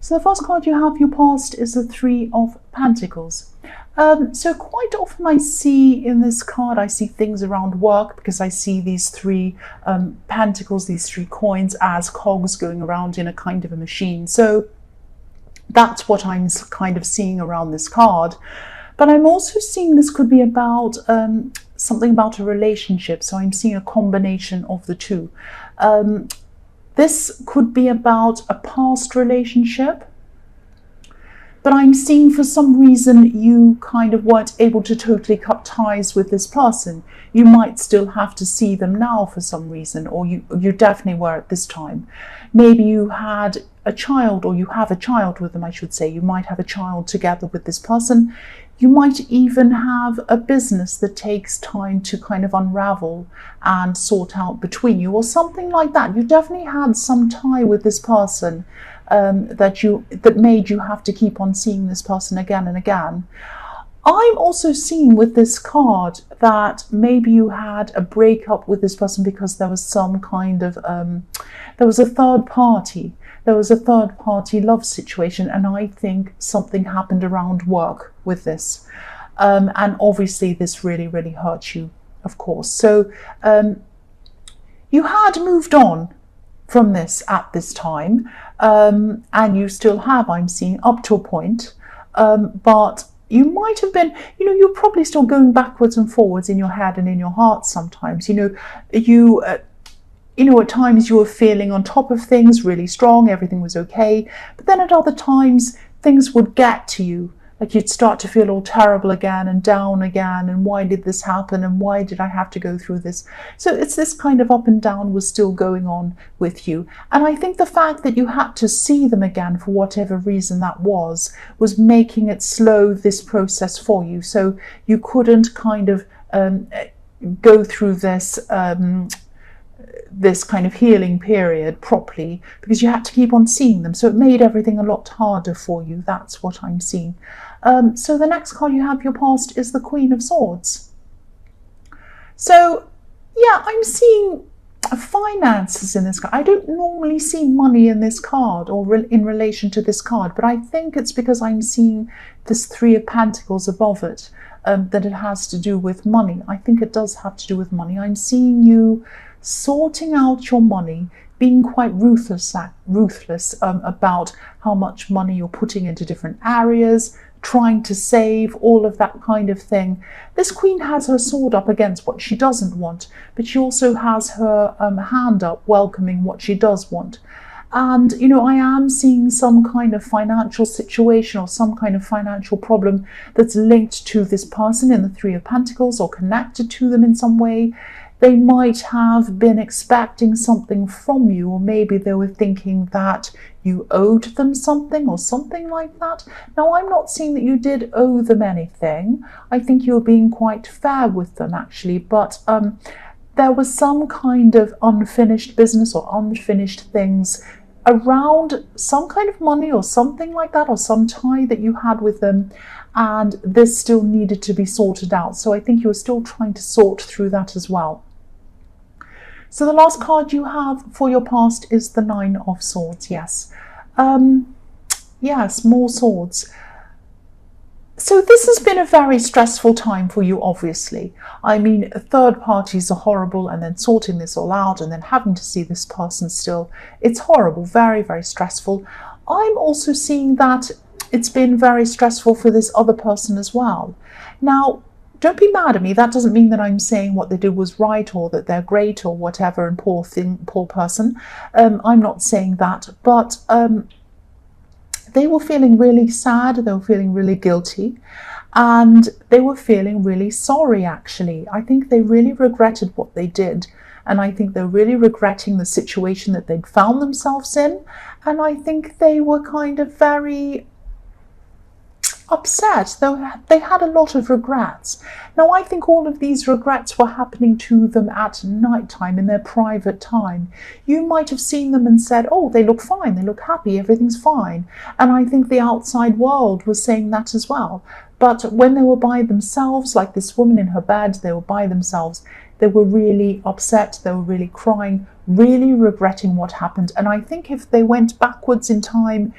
So the first card you have, your past, is the Three of Pentacles. So quite often I see in this card, I see things around work, because I see these three pentacles, these three coins, as cogs going around in a kind of a machine. So that's what I'm kind of seeing around this card. But I'm also seeing this could be about something about a relationship. So I'm seeing a combination of the two. This could be about a past relationship, but I'm seeing for some reason you kind of weren't able to totally cut ties with this person. You might still have to see them now for some reason, or you definitely were at this time. Maybe you had a child, or you have a child with them, I should say. You might have a child together with this person. You might even have a business that takes time to kind of unravel and sort out between you, or something like that. You definitely had some tie with this person that made you have to keep on seeing this person again and again. I'm also seeing with this card that maybe you had a breakup with this person because there was some kind of there was a third party. There was a third party love situation, and I think something happened around work with this. And obviously this really, really hurt you, of course. So you had moved on from this at this time, and you still have, I'm seeing, up to a point. But you might have been, you're probably still going backwards and forwards in your head and in your heart sometimes. At times you were feeling on top of things, really strong, everything was okay. But then at other times, things would get to you. Like you'd start to feel all terrible again and down again. And why did this happen? And why did I have to go through this? So it's this kind of up and down was still going on with you. And I think the fact that you had to see them again for whatever reason that was making it slow this process for you. So you couldn't kind of go through this kind of healing period properly because you had to keep on seeing them. So it made everything a lot harder for you. That's what I'm seeing. So the next card you have, your past, is the Queen of Swords. So yeah, I'm seeing finances in this card. I don't normally see money in this card or in relation to this card, but I think it's because I'm seeing this Three of Pentacles above it, that it has to do with money. I think it does have to do with money. I'm seeing you sorting out your money, being quite ruthless about how much money you're putting into different areas, trying to save, all of that kind of thing. This queen has her sword up against what she doesn't want, but she also has her hand up welcoming what she does want. And, I am seeing some kind of financial situation or some kind of financial problem that's linked to this person in the Three of Pentacles or connected to them in some way. They might have been expecting something from you, or maybe they were thinking that you owed them something or something like that. Now, I'm not seeing that you did owe them anything. I think you were being quite fair with them, actually, but there was some kind of unfinished business or unfinished things around some kind of money or something like that, or some tie that you had with them, and this still needed to be sorted out. So I think you were still trying to sort through that as well. So the last card you have for your past is the Nine of Swords. Yes. Yes, more swords. So this has been a very stressful time for you, obviously. I mean, third parties are horrible, and then sorting this all out and then having to see this person still. It's horrible, very, very stressful. I'm also seeing that it's been very stressful for this other person as well. Now, don't be mad at me. That doesn't mean that I'm saying what they did was right or that they're great or whatever and poor person. I'm not saying that, but they were feeling really sad, they were feeling really guilty, and they were feeling really sorry, actually. I think they really regretted what they did, and I think they're really regretting the situation that they'd found themselves in, and I think they were kind of very upset. They had a lot of regrets. Now, I think all of these regrets were happening to them at night time, in their private time. You might have seen them and said, oh, they look fine, they look happy, everything's fine. And I think the outside world was saying that as well. But when they were by themselves, like this woman in her bed, they were by themselves, they were really upset, they were really crying, really regretting what happened. And I think if they went backwards in time,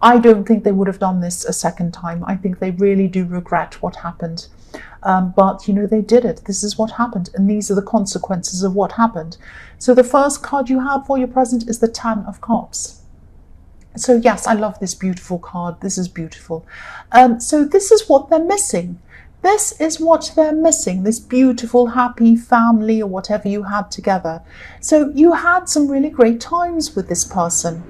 I don't think they would have done this a second time. I think they really do regret what happened. But, you know, they did it. This is what happened. And these are the consequences of what happened. So the first card you have for your present is the Ten of Cups. So yes, I love this beautiful card. This is beautiful. So this is what they're missing. This is what they're missing, this beautiful, happy family or whatever you had together. So you had some really great times with this person.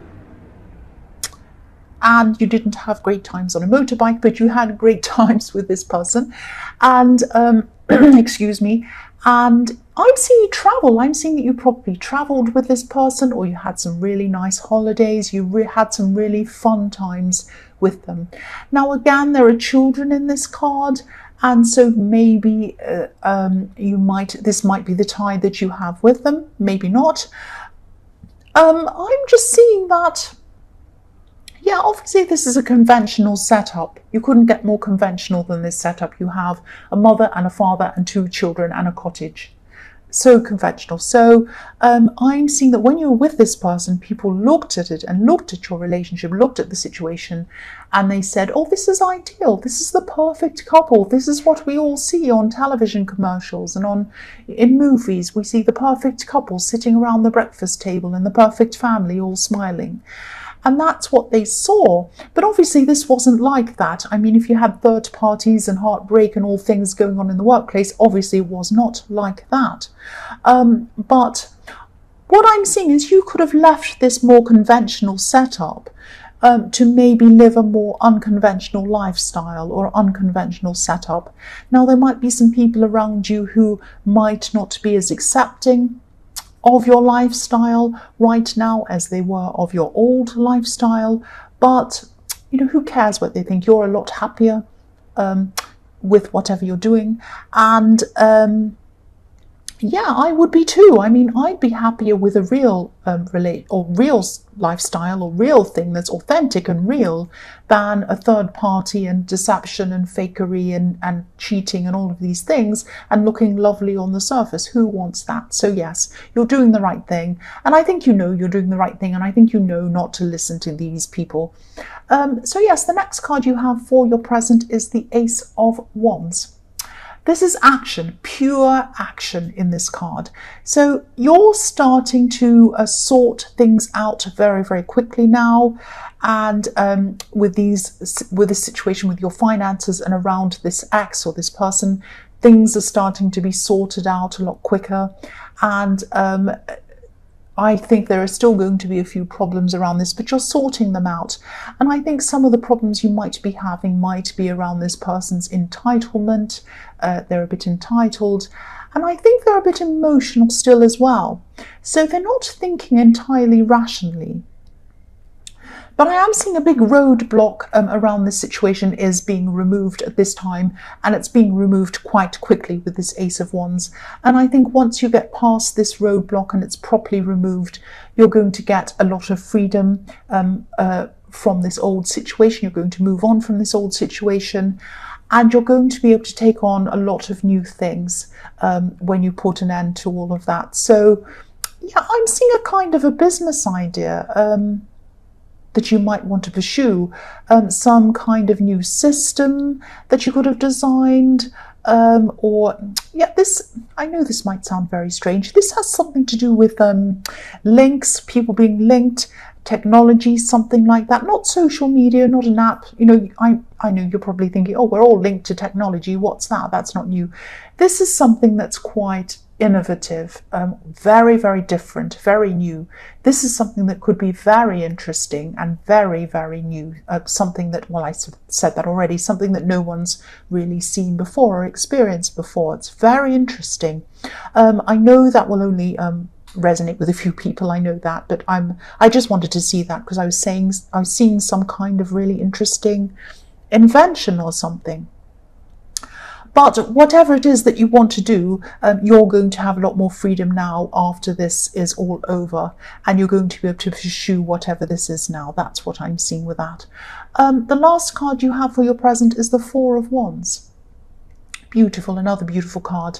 And you didn't have great times on a motorbike, but you had great times with this person. And, excuse me, and I'm seeing travel. I'm seeing that you probably traveled with this person, or you had some really nice holidays. You had some really fun times with them. Now, again, there are children in this card. And so maybe this might be the tie that you have with them, maybe not. I'm just seeing that, yeah, obviously this is a conventional setup. You couldn't get more conventional than this setup. You have a mother and a father and 2 children and a cottage. So conventional. So I'm seeing that when you were with this person, people looked at it and looked at your relationship, looked at the situation, and they said, oh, this is ideal. This is the perfect couple. This is what we all see on television commercials and in movies. We see the perfect couple sitting around the breakfast table and the perfect family all smiling. And that's what they saw. But obviously this wasn't like that. I mean, if you had third parties and heartbreak and all things going on in the workplace, obviously it was not like that. But what I'm seeing is you could have left this more conventional setup to maybe live a more unconventional lifestyle or unconventional setup. Now, there might be some people around you who might not be as accepting of your lifestyle right now as they were of your old lifestyle, but you know, who cares what they think? You're a lot happier with whatever you're doing, and yeah, I would be too. I mean, I'd be happier with a real real lifestyle or real thing that's authentic and real than a third party and deception and fakery and cheating and all of these things and looking lovely on the surface. Who wants that? So yes, you're doing the right thing. And I think you know you're doing the right thing. And I think you know not to listen to these people. So yes, the next card you have for your present is the Ace of Wands. This is action, pure action in this card. So you're starting to sort things out very, very quickly now. And with the situation with your finances and around this ex or this person, things are starting to be sorted out a lot quicker. And I think there are still going to be a few problems around this, but you're sorting them out. And I think some of the problems you might be having might be around this person's entitlement. They're a bit entitled. And I think they're a bit emotional still as well. So they're not thinking entirely rationally. But I am seeing a big roadblock around this situation is being removed at this time, and it's being removed quite quickly with this Ace of Wands. And I think once you get past this roadblock and it's properly removed, you're going to get a lot of freedom from this old situation. You're going to move on from this old situation, and you're going to be able to take on a lot of new things when you put an end to all of that. So yeah, I'm seeing a kind of a business idea that you might want to pursue, some kind of new system that you could have designed, or yeah, this, I know this might sound very strange. This has something to do with links, people being linked, technology, something like that. Not social media, not an app. You know, I know you're probably thinking, oh, we're all linked to technology. What's that? That's not new. This is something that's quite innovative, very, very different, very new. This is something that could be very interesting and very, very new. Something that, well, I said that already, something that no one's really seen before or experienced before. It's very interesting. I know that will only resonate with a few people, I know that, but I just wanted to see that because I was seeing some kind of really interesting invention or something. But whatever it is that you want to do, you're going to have a lot more freedom now after this is all over, and you're going to be able to pursue whatever this is now. That's what I'm seeing with that. The last card you have for your present is the Four of Wands. Beautiful, another beautiful card.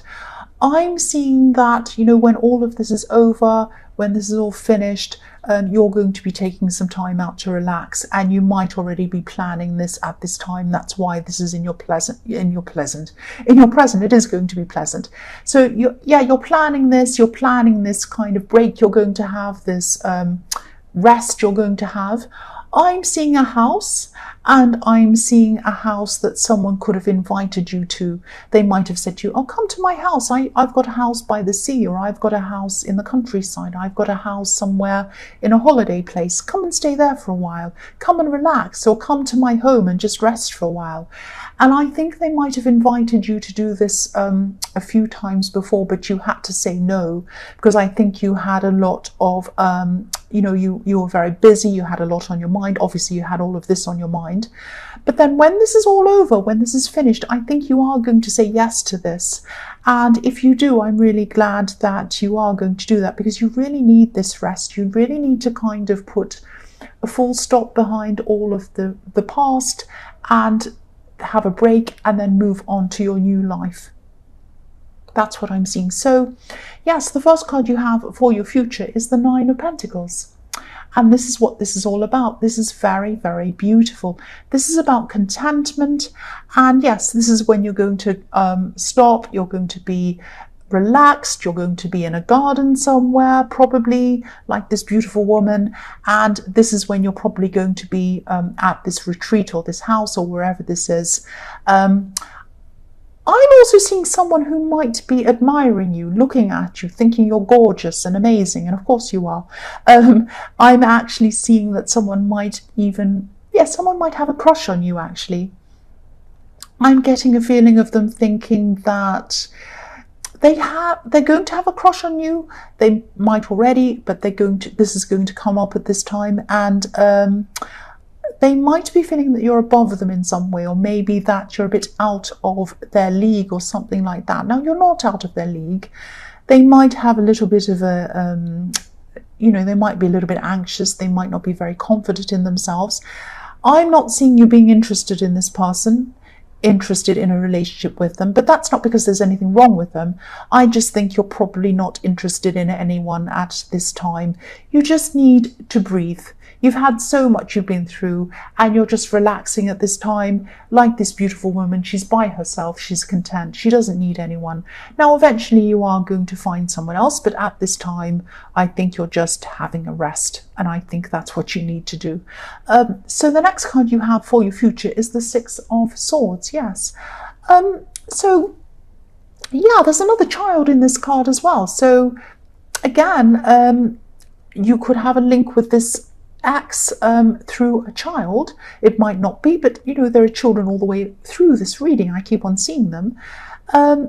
I'm seeing that, you know, when all of this is over, when this is all finished, you're going to be taking some time out to relax, and you might already be planning this at this time. That's why this is in your present. It is going to be pleasant. So you're planning this. You're planning this kind of break. You're going to have this rest. You're going to have. I'm seeing a house, and I'm seeing a house that someone could have invited you to. They might have said to you, oh, come to my house. I've got a house by the sea, or I've got a house in the countryside. I've got a house somewhere in a holiday place. Come and stay there for a while. Come and relax, or come to my home and just rest for a while. And I think they might have invited you to do this a few times before, but you had to say no, because I think you had a lot of, you were very busy. You had a lot on your mind. Obviously, you had all of this on your mind. But then when this is all over, when this is finished, I think you are going to say yes to this. And if you do, I'm really glad that you are going to do that, because you really need this rest. You really need to kind of put a full stop behind all of the past and have a break, and then move on to your new life. That's what I'm seeing. So yes, the first card you have for your future is the Nine of Pentacles. And this is what this is all about. This is very, very beautiful. This is about contentment. And yes, this is when you're going to stop. You're going to be relaxed. You're going to be in a garden somewhere, probably like this beautiful woman. And this is when you're probably going to be at this retreat or this house or wherever this is. I'm also seeing someone who might be admiring you, looking at you, thinking you're gorgeous and amazing. And of course you are. I'm actually seeing that someone might someone might have a crush on you, actually. I'm getting a feeling of them thinking that they're going to have a crush on you. They might already, but this is going to come up at this time. And they might be feeling that you're above them in some way, or maybe that you're a bit out of their league or something like that. Now, you're not out of their league. They might have a little bit of they might be a little bit anxious. They might not be very confident in themselves. I'm not seeing you being interested in this person, interested in a relationship with them, but that's not because there's anything wrong with them. I just think you're probably not interested in anyone at this time. You just need to breathe. You've had so much you've been through, and you're just relaxing at this time. Like this beautiful woman, she's by herself, she's content, she doesn't need anyone. Now, eventually you are going to find someone else, but at this time, I think you're just having a rest, and I think that's what you need to do. So the next card you have for your future is the Six of Swords, yes. So, yeah, there's another child in this card as well. So, again, you could have a link with this acts through a child. It might not be, but there are children all the way through this reading. I keep on seeing them.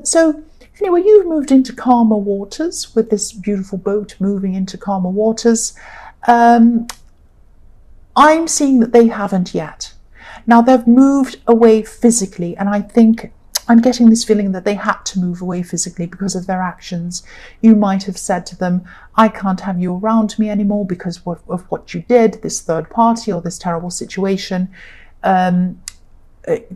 So anyway, you've moved into calmer waters with this beautiful boat moving into calmer waters. I'm seeing that they haven't yet. Now, they've moved away physically, and I think I'm getting this feeling that they had to move away physically because of their actions. You might have said to them, I can't have you around me anymore because of what you did, this third party or this terrible situation.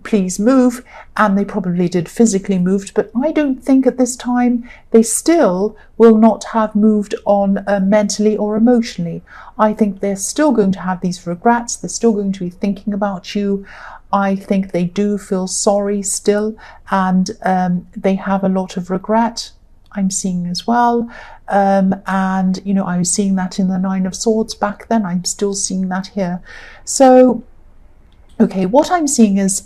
Please move. And they probably did physically moved, but I don't think at this time they still will not have moved on mentally or emotionally. I think they're still going to have these regrets. They're still going to be thinking about you. I think they do feel sorry still, and they have a lot of regret, I'm seeing as well. And, I was seeing that in the Nine of Swords back then. I'm still seeing that here. So, okay, what I'm seeing is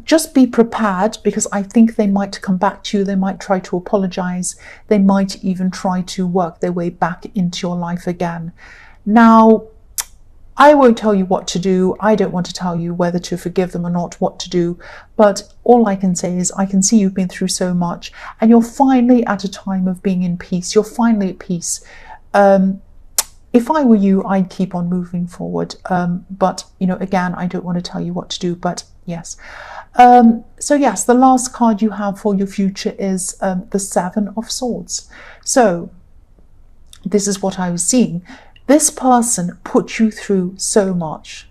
just be prepared, because I think they might come back to you. They might try to apologize. They might even try to work their way back into your life again. Now, I won't tell you what to do. I don't want to tell you whether to forgive them or not, what to do. But all I can say is I can see you've been through so much, and you're finally at a time of being in peace. You're finally at peace. If I were you, I'd keep on moving forward. But, again, I don't want to tell you what to do, but yes. So yes, the last card you have for your future is the Seven of Swords. So this is what I was seeing. This person put you through so much.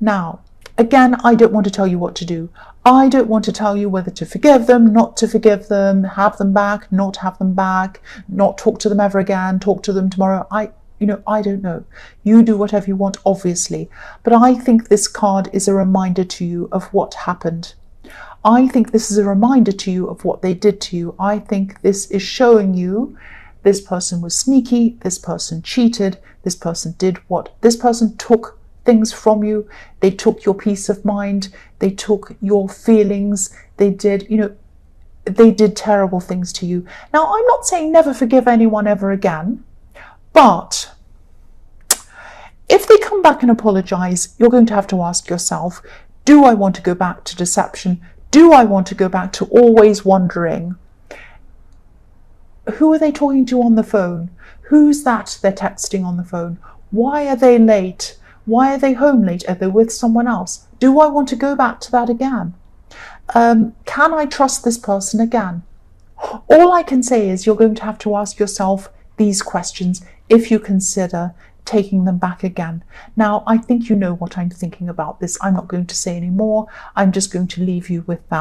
Now, again, I don't want to tell you what to do. I don't want to tell you whether to forgive them, not to forgive them, have them back, not have them back, not talk to them ever again, talk to them tomorrow. I don't know. You do whatever you want, obviously. But I think this card is a reminder to you of what happened. I think this is a reminder to you of what they did to you. I think this is showing you this person was sneaky, this person cheated, this person took things from you, they took your peace of mind, they took your feelings, they did terrible things to you. Now, I'm not saying never forgive anyone ever again, but if they come back and apologize, you're going to have to ask yourself, do I want to go back to deception? Do I want to go back to always wondering, who are they talking to on the phone? Who's that they're texting on the phone? Why are they late? Why are they home late? Are they with someone else? Do I want to go back to that again? Can I trust this person again? All I can say is you're going to have to ask yourself these questions if you consider taking them back again. Now, I think you know what I'm thinking about this. I'm not going to say any more. I'm just going to leave you with that.